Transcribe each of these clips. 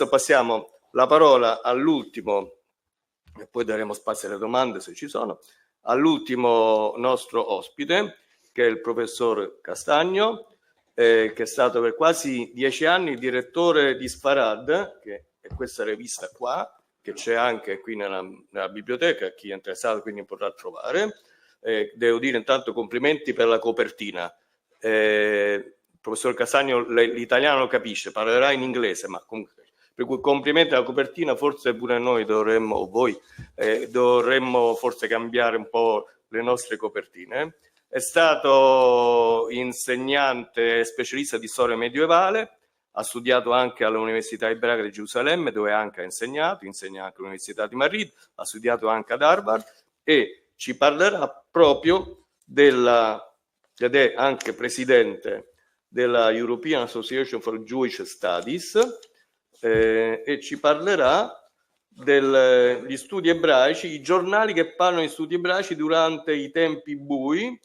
passiamo la parola all'ultimo, e poi daremo spazio alle domande se ci sono, all'ultimo nostro ospite, che è il professor Castano, che è stato per quasi 10 anni direttore di Sefarad, che è questa rivista qua, che c'è anche qui nella biblioteca, chi è interessato quindi potrà trovare. Devo dire intanto complimenti per la copertina. Il professor Castano l'italiano lo capisce, parlerà in inglese, ma comunque, per cui complimenti alla copertina. Forse pure noi dovremmo, o voi, dovremmo forse cambiare un po' le nostre copertine. È stato insegnante specialista di storia medievale, ha studiato anche all'Università Ebraica di Gerusalemme, dove anche ha insegnato, insegna anche all'Università di Madrid, ha studiato anche ad Harvard e ci parlerà proprio ed è anche presidente della European Association for Jewish Studies, e ci parlerà degli studi ebraici, i giornali che parlano di studi ebraici durante i tempi bui,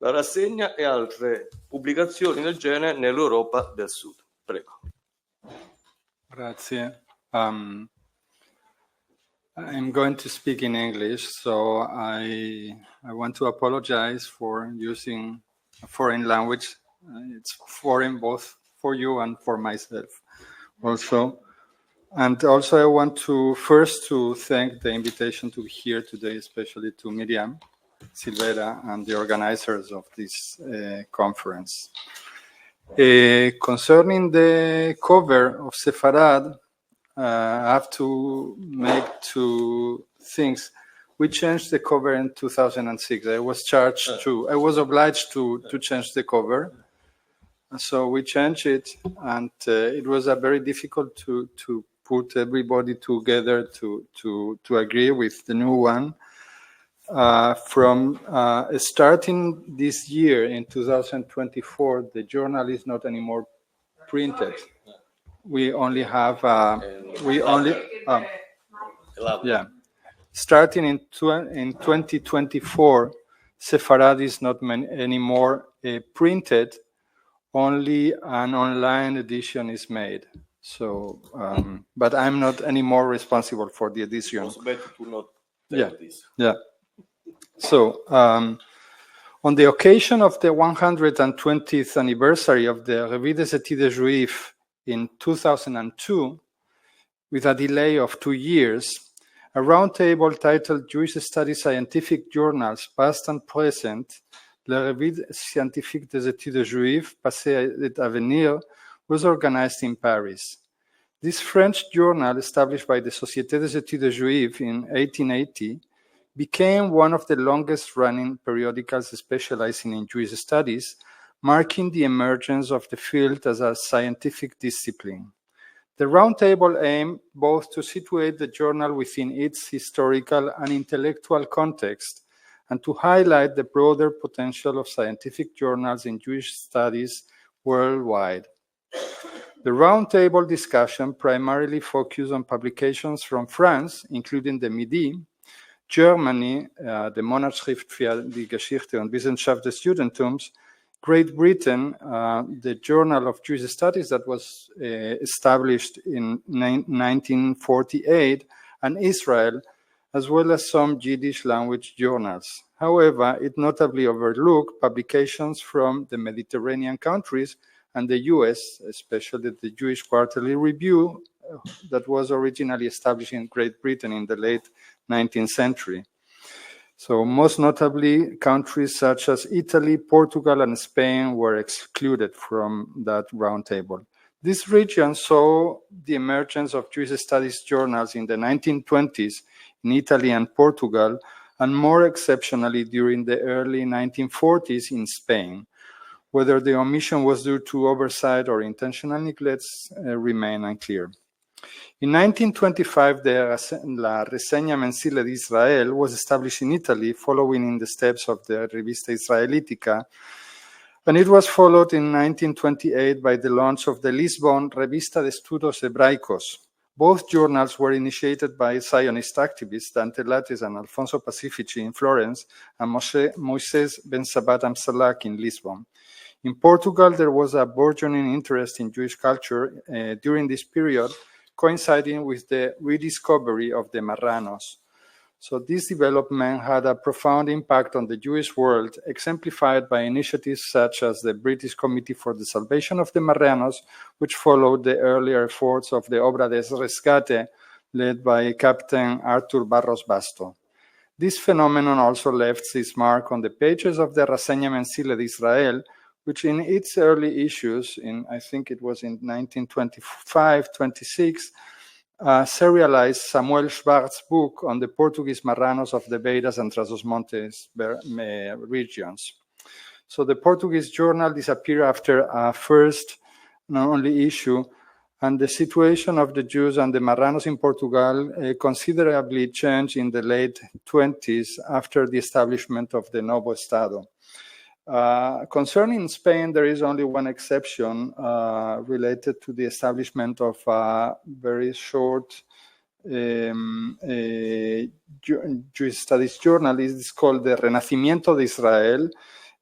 la rassegna e altre pubblicazioni del genere nell'Europa del Sud. Prego. Grazie. I'm going to speak in English, so I want to apologize for using a foreign language. It's foreign both for you and for myself also. And also I want to thank the invitation to be here today, especially to Miriam Silvera and the organizers of this conference. Concerning the cover of Sefarad, I have to make two things. We changed the cover in 2006. I was obliged to change the cover. So we changed it, and it was very difficult to put everybody together to agree with the new one. From starting this year in 2024, the journal is not anymore printed. We only have starting in 2024, Sefarad is not anymore printed. Only an online edition is made. So, but I'm not anymore responsible for the edition. It's better to not tell this. Yeah. So, on the occasion of the 120th anniversary of the Revue des Études Juives in 2002, with a delay of 2 years, a roundtable titled Jewish Studies Scientific Journals, Past and Present, La Revue Scientifique des Études Juives, Passé et Avenir, was organized in Paris. This French journal, established by the Société des Études Juives in 1880, became one of the longest-running periodicals specializing in Jewish studies, marking the emergence of the field as a scientific discipline. The roundtable aimed both to situate the journal within its historical and intellectual context and to highlight the broader potential of scientific journals in Jewish studies worldwide. The roundtable discussion primarily focused on publications from France, including the Midi, Germany, the Monatsschrift für die Geschichte und Wissenschaft des Judentums, Great Britain, the Journal of Jewish Studies that was established in 1948, and Israel, as well as some Yiddish language journals. However, it notably overlooked publications from the Mediterranean countries and the US, especially the Jewish Quarterly Review that was originally established in Great Britain in the late 19th century. So most notably, countries such as Italy, Portugal, and Spain were excluded from that roundtable. This region saw the emergence of Jewish studies journals in the 1920s in Italy and Portugal, and more exceptionally during the early 1940s in Spain. Whether the omission was due to oversight or intentional neglect remain unclear. In 1925, la Reseña Mensile di Israel was established in Italy, following in the steps of the Revista Israelitica, and it was followed in 1928 by the launch of the Lisbon Revista de Estudos Hebraicos. Both journals were initiated by Zionist activists Dante Lattes and Alfonso Pacifici in Florence and Moisés Ben Sabat Amsalak in Lisbon. In Portugal, there was a burgeoning interest in Jewish culture during this period, coinciding with the rediscovery of the Marranos. So this development had a profound impact on the Jewish world, exemplified by initiatives such as the British Committee for the Salvation of the Marranos, which followed the earlier efforts of the Obra de Rescate, led by Captain Arthur Barros Basto. This phenomenon also left its mark on the pages of the Raseña Mensile de Israel, which in its early issues, I think it was in 1925-26, serialized Samuel Schwartz's book on the Portuguese Marranos of the Beiras and Trás-os-Montes regions. So the Portuguese journal disappeared after a first and only issue, and the situation of the Jews and the Marranos in Portugal considerably changed in the late 20s after the establishment of the Novo Estado. Concerning Spain, there is only one exception related to the establishment of a very short Jewish studies journal. It's called the Renacimiento de Israel,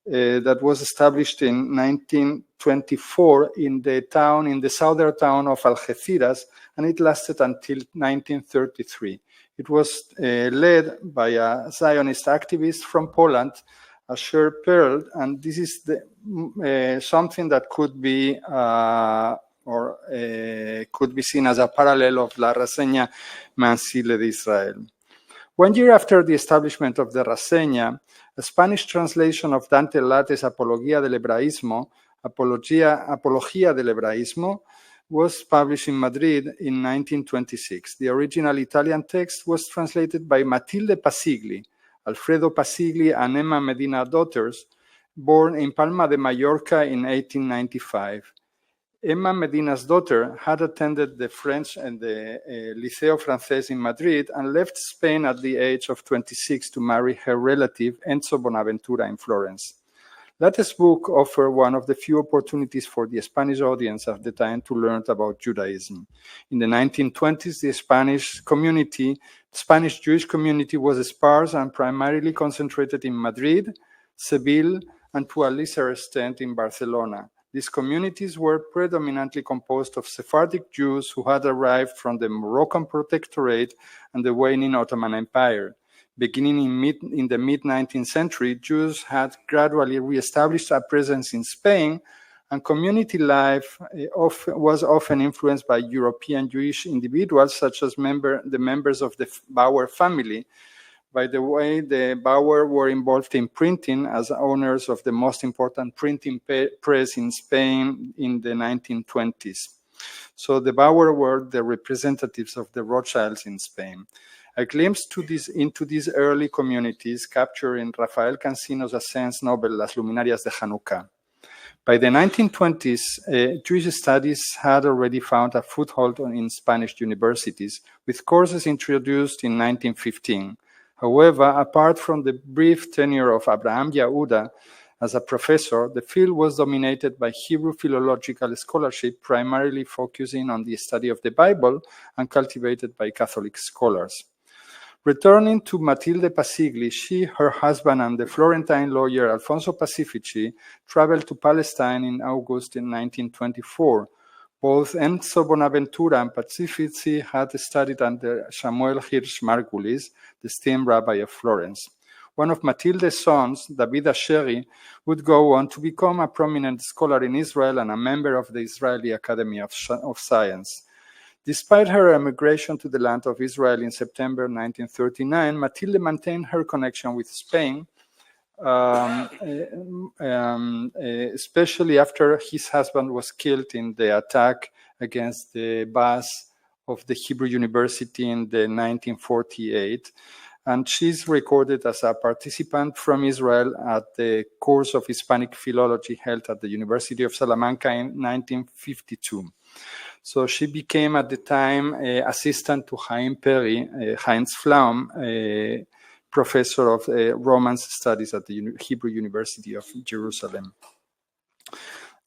that was established in 1924 in the southern town of Algeciras, and it lasted until 1933. It was led by a Zionist activist from Poland, Asher Perl, and this is something that could be seen as a parallel of La Raseña Mensile de Israel. 1 year after the establishment of the Raseña, a Spanish translation of Dante Lattes' Apología del Hebraísmo, Apología del Hebraísmo, was published in Madrid in 1926. The original Italian text was translated by Matilde Pasigli, Alfredo Pasigli and Emma Medina daughters, born in Palma de Mallorca in 1895. Emma Medina's daughter had attended the French and the Liceo Francés in Madrid and left Spain at the age of 26 to marry her relative Enzo Bonaventura in Florence. Lattes' book offered one of the few opportunities for the Spanish audience at the time to learn about Judaism. In the 1920s, the Spanish Jewish community was sparse and primarily concentrated in Madrid, Seville, and to a lesser extent in Barcelona. These communities were predominantly composed of Sephardic Jews who had arrived from the Moroccan Protectorate and the waning Ottoman Empire. Beginning in the mid-19th century, Jews had gradually re-established a presence in Spain, and community life was often influenced by European Jewish individuals, such as the members of the Bauer family. By the way, the Bauer were involved in printing as owners of the most important printing press in Spain in the 1920s. So the Bauer were the representatives of the Rothschilds in Spain. A glimpse into these early communities captured in Rafael Cansino's Assange novel Las Luminarias de Hanukkah. By the 1920s, Jewish studies had already found a foothold in Spanish universities, with courses introduced in 1915. However, apart from the brief tenure of Abraham Yehuda as a professor, the field was dominated by Hebrew philological scholarship, primarily focusing on the study of the Bible and cultivated by Catholic scholars. Returning to Matilde Pasigli, she, her husband, and the Florentine lawyer Alfonso Pacifici traveled to Palestine in August 1924. Both Enzo Bonaventura and Pacifici had studied under Samuel Hirsch Margulis, the esteemed rabbi of Florence. One of Matilde's sons, David Asheri, would go on to become a prominent scholar in Israel and a member of the Israeli Academy of Science. Despite her emigration to the land of Israel in September 1939, Matilde maintained her connection with Spain, especially after his husband was killed in the attack against the bus of the Hebrew University in 1948. And she's recorded as a participant from Israel at the course of Hispanic philology held at the University of Salamanca in 1952. So she became at the time assistant to Chaim Perry, Heinz Flaum, professor of Romance Studies at the Hebrew University of Jerusalem.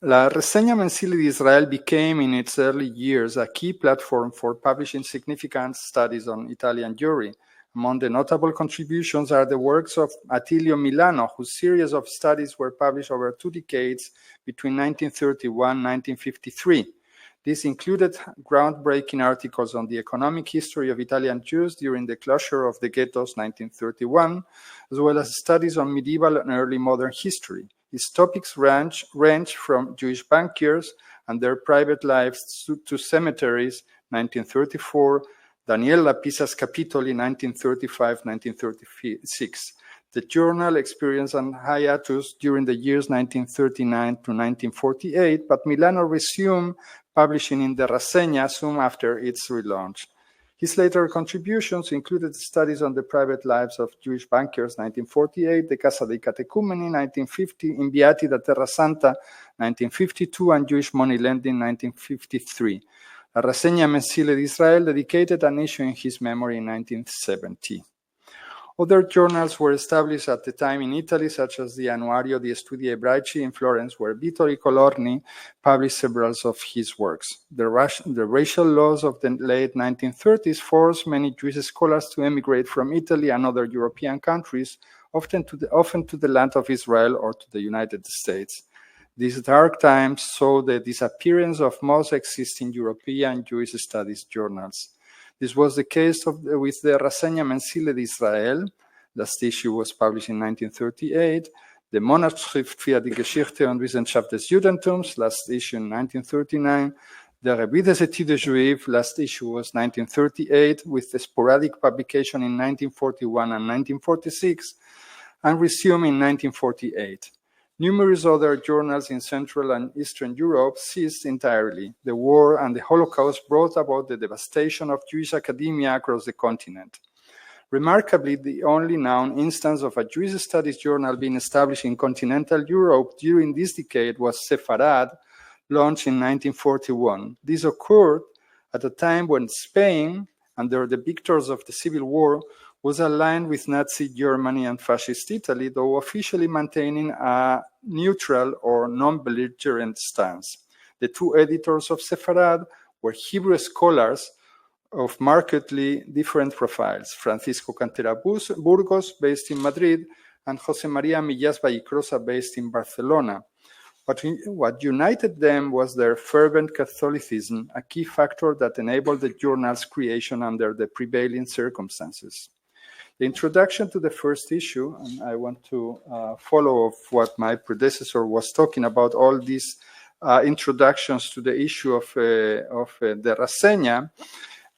La Reseña Mensile de Israel became in its early years a key platform for publishing significant studies on Italian Jewry. Among the notable contributions are the works of Attilio Milano, whose series of studies were published over 2 decades between 1931 and 1953. This included groundbreaking articles on the economic history of Italian Jews during the closure of the ghettos 1931, as well as studies on medieval and early modern history. His topics range from Jewish bankiers and their private lives to cemeteries, 1934, Daniela Pisa's Capitoli, 1935-1936. The journal experienced an hiatus during the years 1939 to 1948, but Milano resumed publishing in the Rassegna soon after its relaunch. His later contributions included studies on the private lives of Jewish bankers, 1948, the Casa dei Catecumeni, 1950, Inviati da Terra Santa, 1952, and Jewish money lending, 1953. La Rassegna Mensile di Israel dedicated an issue in his memory in 1970. Other journals were established at the time in Italy, such as the Annuario di Studi Ebraici in Florence, where Vittorio Colorni published several of his works. The racial laws of the late 1930s forced many Jewish scholars to emigrate from Italy and other European countries, often to the land of Israel or to the United States. These dark times saw the disappearance of most existing European Jewish studies journals. This was the case with the Rassegna Mensile di Israel. Last issue was published in 1938. The Monatsschrift für die Geschichte und Wissenschaft des Judentums, last issue in 1939. The Revue des Études Juives, last issue was 1938, with the sporadic publication in 1941 and 1946, and resumed in 1948. Numerous other journals in Central and Eastern Europe ceased entirely. The war and the Holocaust brought about the devastation of Jewish academia across the continent. Remarkably, the only known instance of a Jewish studies journal being established in continental Europe during this decade was Sefarad, launched in 1941. This occurred at a time when Spain, under the victors of the Civil War, was aligned with Nazi Germany and Fascist Italy, though officially maintaining a neutral or non-belligerent stance. The two editors of Sefarad were Hebrew scholars of markedly different profiles, Francisco Cantera Burgos, based in Madrid, and José María Millás Vallecrosa, based in Barcelona. What united them was their fervent Catholicism, a key factor that enabled the journal's creation under the prevailing circumstances. The introduction to the first issue, and I want to follow up what my predecessor was talking about, all these introductions to the issue of the Rassegna.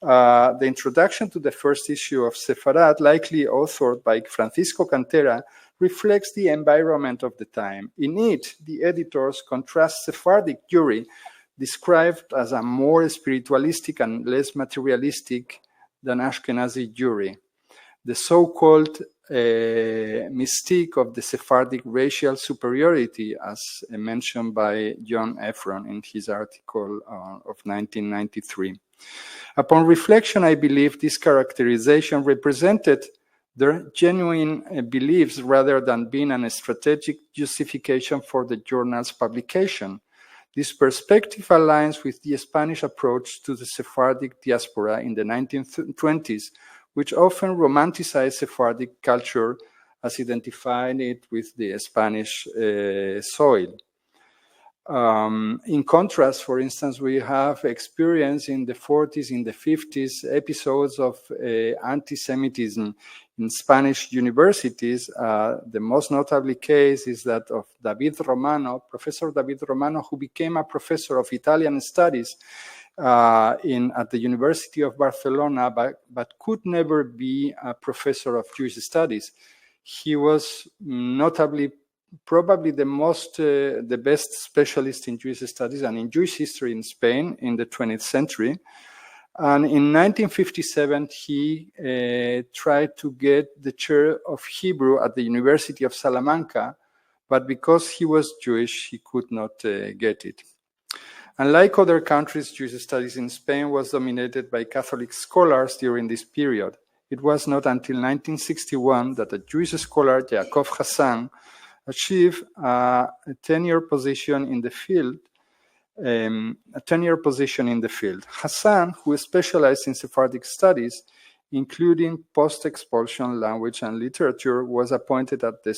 The introduction to the first issue of Sefarad, likely authored by Francisco Cantera, reflects the environment of the time. In it, the editors contrast Sephardic Jewry, described as a more spiritualistic and less materialistic than Ashkenazi Jewry. The so-called mystique of the Sephardic racial superiority, as mentioned by John Efron in his article of 1993. Upon reflection, I believe this characterization represented their genuine beliefs rather than being a strategic justification for the journal's publication. This perspective aligns with the Spanish approach to the Sephardic diaspora in the 1920s, which often romanticized Sephardic culture as identifying it with the Spanish soil. In contrast, for instance, we have experienced in the 40s, in the 50s, episodes of anti-Semitism in Spanish universities. The most notable case is that of David Romano, Professor David Romano, who became a professor of Italian studies at the University of Barcelona, but could never be a professor of Jewish studies. He was notably probably the best specialist in Jewish studies and in Jewish history in Spain in the 20th century. And in 1957, he tried to get the chair of Hebrew at the University of Salamanca, but because he was Jewish, he could not get it. Unlike other countries, Jewish studies in Spain was dominated by Catholic scholars during this period. It was not until 1961 that a Jewish scholar, Yaakov Hassan, achieved a tenure position in the field. Hassan, who specialized in Sephardic studies, including post-expulsion language and literature, was appointed at the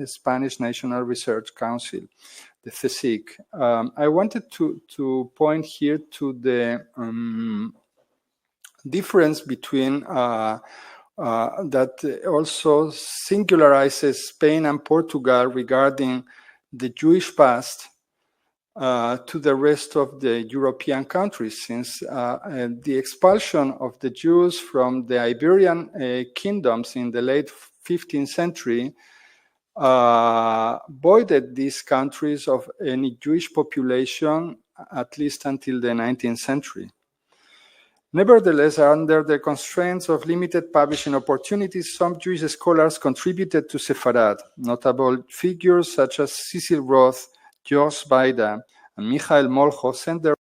Spanish National Research Council. the Thesik. I wanted to point here to the difference between that also singularizes Spain and Portugal regarding the Jewish past to the rest of the European countries, since the expulsion of the Jews from the Iberian kingdoms in the late 15th century voided these countries of any Jewish population, at least until the 19th century. Nevertheless, under the constraints of limited publishing opportunities, some Jewish scholars contributed to Sefarad. Notable figures such as Cecil Roth, George Baida, and Michael Molcho sent their.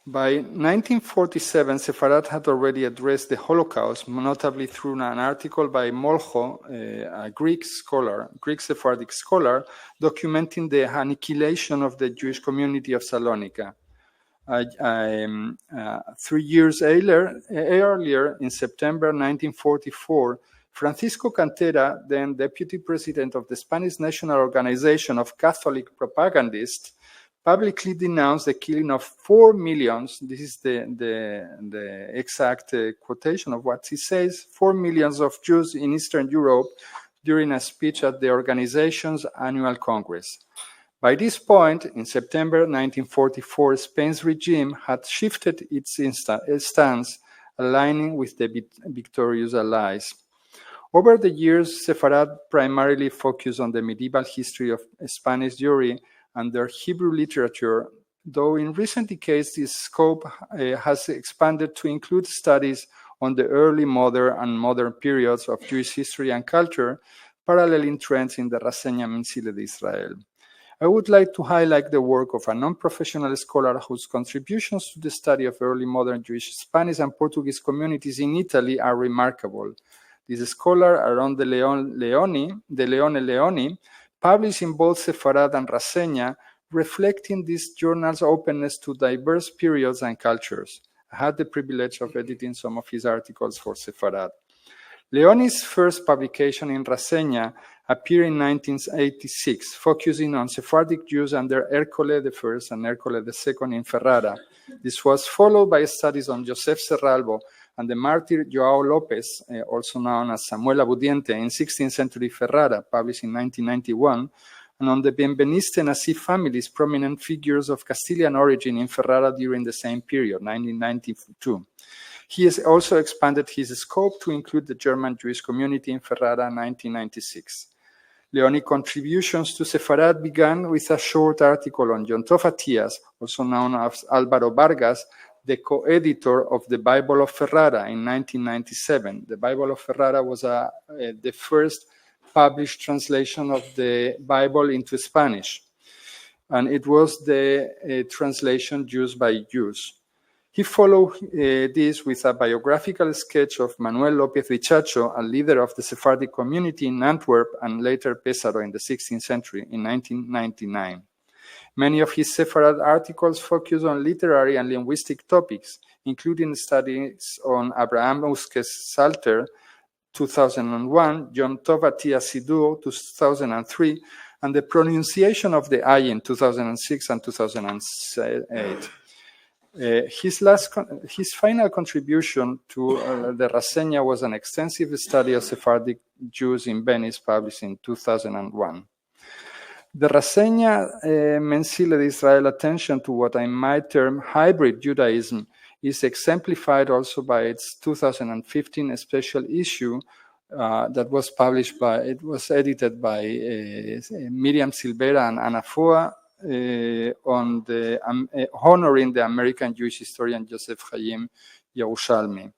By 1947, Sefarad had already addressed the Holocaust, notably through an article by Molcho, a Greek Sephardic scholar, documenting the annihilation of the Jewish community of Salonika. 3 years earlier, in September 1944, Francisco Cantera, then deputy president of the Spanish National Organization of Catholic Propagandists, publicly denounced the killing of 4 million. This is the exact quotation of what he says: 4 million of Jews in Eastern Europe during a speech at the organization's annual Congress. By this point, in September 1944, Spain's regime had shifted its stance, aligning with the victorious allies. Over the years, Sefarad primarily focused on the medieval history of Spanish Jewry and their Hebrew literature, though in recent decades this scope has expanded to include studies on the early modern and modern periods of Jewish history and culture, paralleling trends in the Raseña Mensile de Israel. I would like to highlight the work of a non-professional scholar whose contributions to the study of early modern Jewish Spanish and Portuguese communities in Italy are remarkable. This scholar, Aaron de Leone Leoni, published in both Sefarad and Raseña, reflecting this journal's openness to diverse periods and cultures. I had the privilege of editing some of his articles for Sefarad. Leoni's first publication in Raseña appeared in 1986, focusing on Sephardic Jews under Ercole I and Ercole II in Ferrara. This was followed by studies on Joseph Serralbo and the martyr Joao López, also known as Samuel Abudiente, in 16th century Ferrara, published in 1991, and on the Benveniste Nassif family's prominent figures of Castilian origin in Ferrara during the same period, 1992. He has also expanded his scope to include the German Jewish community in Ferrara, 1996. Leoni's contributions to Sefarad began with a short article on John Tofatias, also known as Álvaro Vargas, the co-editor of the Bible of Ferrara in 1997. The Bible of Ferrara was the first published translation of the Bible into Spanish, and it was the translation used by Jews. He followed this with a biographical sketch of Manuel López Vichacho, a leader of the Sephardic community in Antwerp and later Pesaro in the 16th century, in 1999. Many of his Sefarad articles focus on literary and linguistic topics, including studies on Abraham Uskes Salter, 2001, John Tovatias Sidur, 2003, and the pronunciation of the Ayin, 2006 and 2008. His final contribution to the Raseña was an extensive study of Sephardic Jews in Venice, published in 2001. The Raseña Mensile de Israel attention to what I might term hybrid Judaism is exemplified also by its 2015 special issue that was edited by Miriam Silvera and Ana Foa, on honoring the American Jewish historian Joseph Chaim Yerushalmi.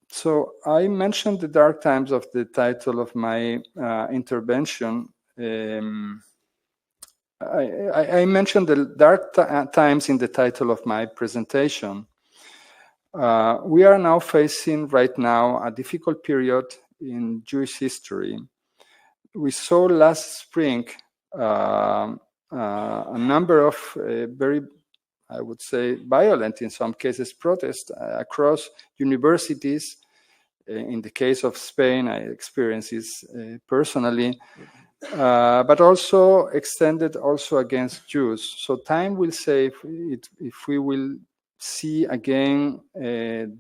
So I mentioned the dark times of the title of my intervention. I mentioned the dark times in the title of my presentation. We are now facing right now a difficult period in Jewish history. We saw last spring a number of very, I would say, violent, in some cases, protests across universities In the case of Spain, I experienced this personally, but also extended also against Jews. So time will say if we will see again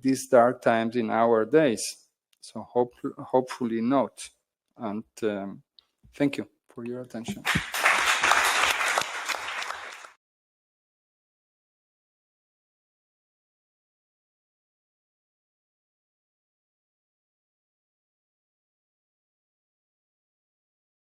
these dark times in our days. So hopefully not. And thank you for your attention.